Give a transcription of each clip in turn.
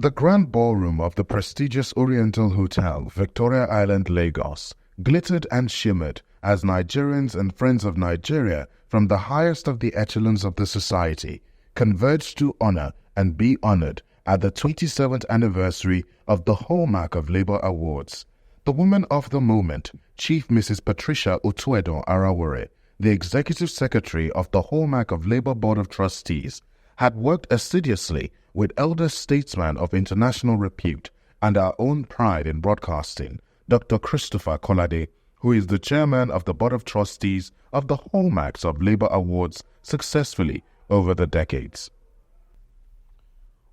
The grand ballroom of the prestigious Oriental Hotel, Victoria Island, Lagos, glittered and shimmered as Nigerians and friends of Nigeria from the highest of the echelons of the society converged to honor and be honored at the 27th anniversary of the Hallmark of Labor Awards. The woman of the moment, Chief Mrs. Patricia Otuedo Arawore, the Executive Secretary of the Hallmark of Labor Board of Trustees, had worked assiduously with elder statesmen of international repute and our own pride in broadcasting, Dr. Christopher Kolade, who is the chairman of the Board of Trustees of the Hallmarks of Labor Awards, successfully over the decades.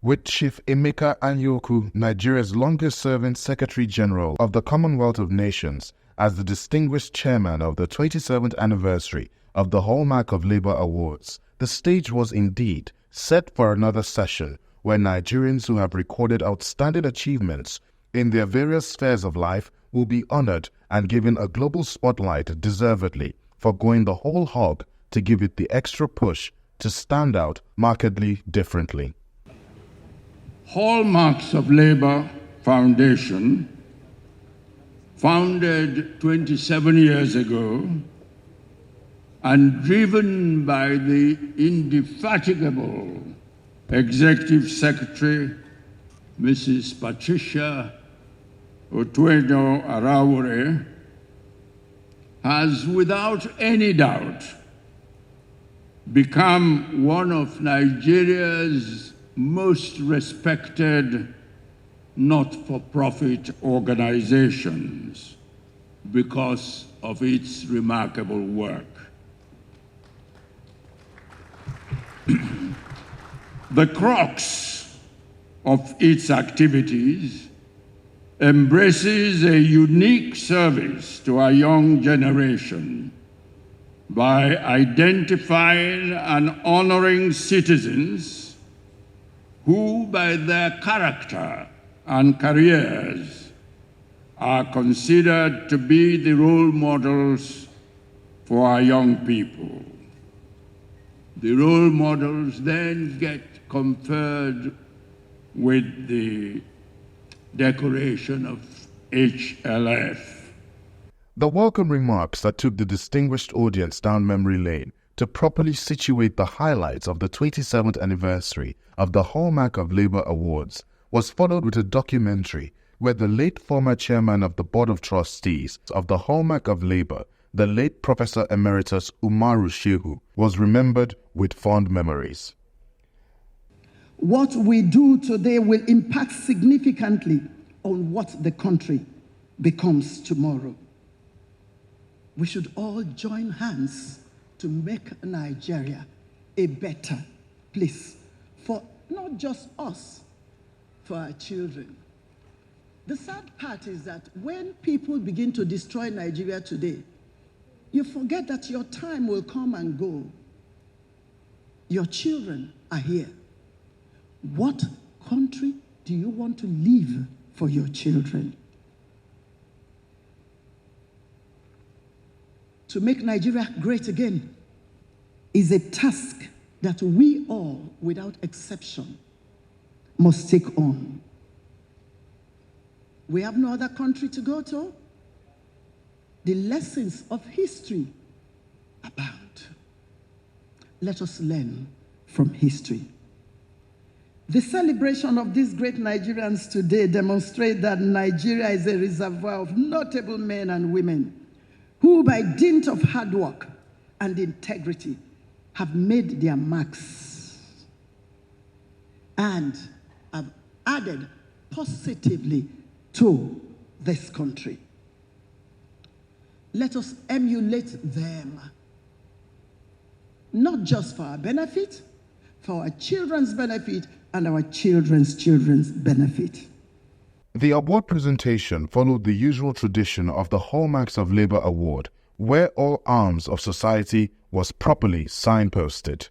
With Chief Emeka Anyaoku, Nigeria's longest-serving Secretary General of the Commonwealth of Nations, as the distinguished chairman of the 27th anniversary of the Hallmark of Labor Awards, the stage was indeed set for another session where Nigerians who have recorded outstanding achievements in their various spheres of life will be honored and given a global spotlight deservedly for going the whole hog to give it the extra push to stand out markedly differently. Hallmarks of Labor Foundation, founded 27 years ago and driven by the indefatigable Executive Secretary, Mrs. Patricia Otuedo Arawore, has without any doubt become one of Nigeria's most respected not-for-profit organizations because of its remarkable work. The crux of its activities embraces a unique service to our young generation by identifying and honoring citizens who, by their character and careers, are considered to be the role models for our young people. The role models then get conferred with the decoration of HLF. The welcome remarks that took the distinguished audience down memory lane to properly situate the highlights of the 27th anniversary of the Hallmark of Labor Awards was followed with a documentary where the late former chairman of the Board of Trustees of the Hallmark of Labor, the late Professor Emeritus Umaru Shehu, was remembered with fond memories. What we do today will impact significantly on what the country becomes tomorrow. We should all join hands to make Nigeria a better place for not just us, for our children. The sad part is that when people begin to destroy Nigeria today, you forget that your time will come and go. Your children are here. What country do you want to leave for your children? To make Nigeria great again is a task that we all, without exception, must take on. We have no other country to go to. The lessons of history abound. Let us learn from history. The celebration of these great Nigerians today demonstrates that Nigeria is a reservoir of notable men and women who, by dint of hard work and integrity, have made their marks and have added positively to this country. Let us emulate them, not just for our benefit, for our children's benefit and our children's benefit. The award presentation followed the usual tradition of the Hallmarks of Labor Award, where all arms of society was properly signposted.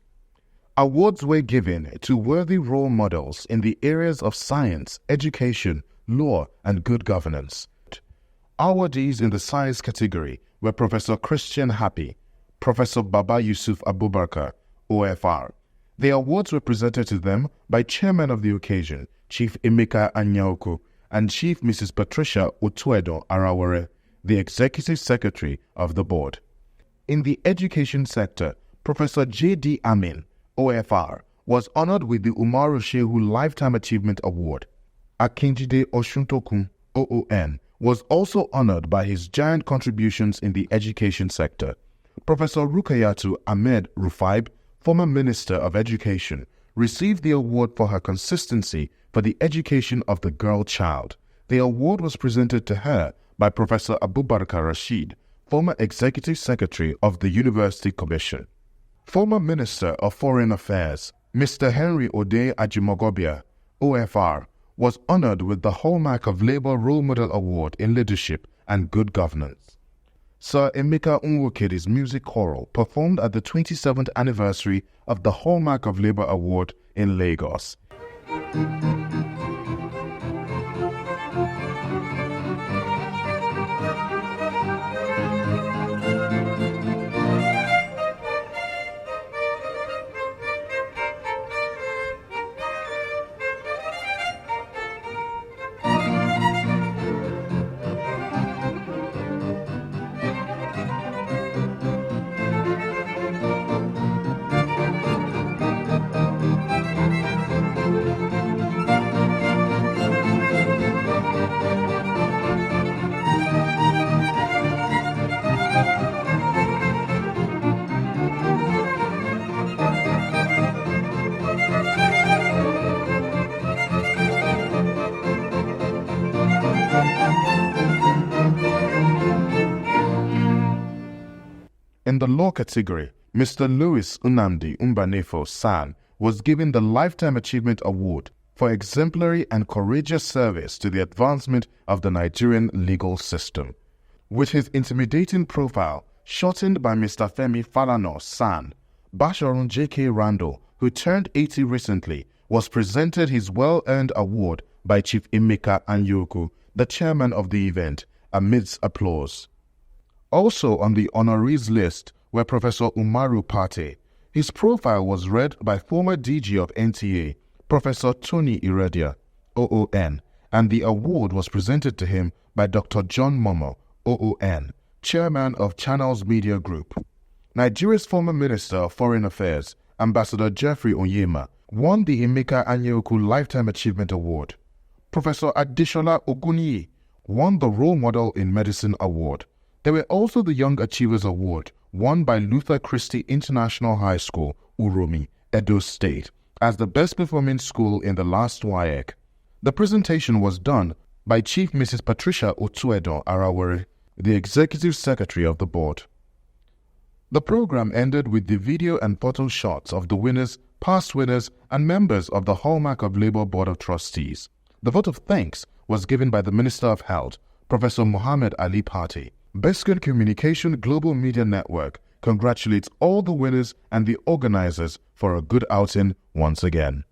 Awards were given to worthy role models in the areas of science, education, law, and good governance. Awardees in the science category were Professor Christian Happy, Professor Baba Yusuf Abubakar, OFR. The awards were presented to them by chairman of the occasion, Chief Emeka Anyaoku, and Chief Mrs. Patricia Otuedo Arawere, the Executive Secretary of the Board. In the education sector, Professor J.D. Amin, OFR, was honored with the Umaru Shehu Lifetime Achievement Award. Akinjide Oshuntokun, OON, was also honored by his giant contributions in the education sector. Professor Rukayatu Ahmed Rufaib, former Minister of Education, received the award for her consistency for the education of the girl child. The award was presented to her by Professor Abubakar Rashid, former Executive Secretary of the University Commission. Former Minister of Foreign Affairs, Mr. Henry Ode Ajimogobia, OFR, was honored with the Hallmark of Labour Role Model Award in Leadership and Good Governance. Sir Emeka Nwokedi's music choral performed at the 27th anniversary of the Hallmark of Labour Award in Lagos. In the law category, Mr. Louis Unamdi Umbanefo San was given the Lifetime Achievement Award for exemplary and courageous service to the advancement of the Nigerian legal system. With his intimidating profile shortened by Mr. Femi Falana San, Basharun J.K. Randall, who turned 80 recently, was presented his well-earned award by Chief Emeka Anyaoku, the chairman of the event, amidst applause. Also on the honorees list were Professor Umaru Pate. His profile was read by former DG of NTA, Professor Tony Iradia, OON, and the award was presented to him by Dr. John Momo, OON, chairman of Channels Media Group. Nigeria's former Minister of Foreign Affairs, Ambassador Jeffrey Onyema, won the Emeka Anyaoku Lifetime Achievement Award. Professor Adeshola Oguniyi won the Role Model in Medicine Award. There were also the Young Achievers Award, won by Luther Christie International High School, Uromi, Edo State, as the best performing school in the last WAEC. The presentation was done by Chief Mrs. Patricia Otuedo Arawere, the Executive Secretary of the Board. The program ended with the video and photo shots of the winners, past winners, and members of the Hallmark of Labour Board of Trustees. The vote of thanks was given by the Minister of Health, Professor Mohammed Ali Pate. Beskin Communication Global Media Network congratulates all the winners and the organizers for a good outing once again.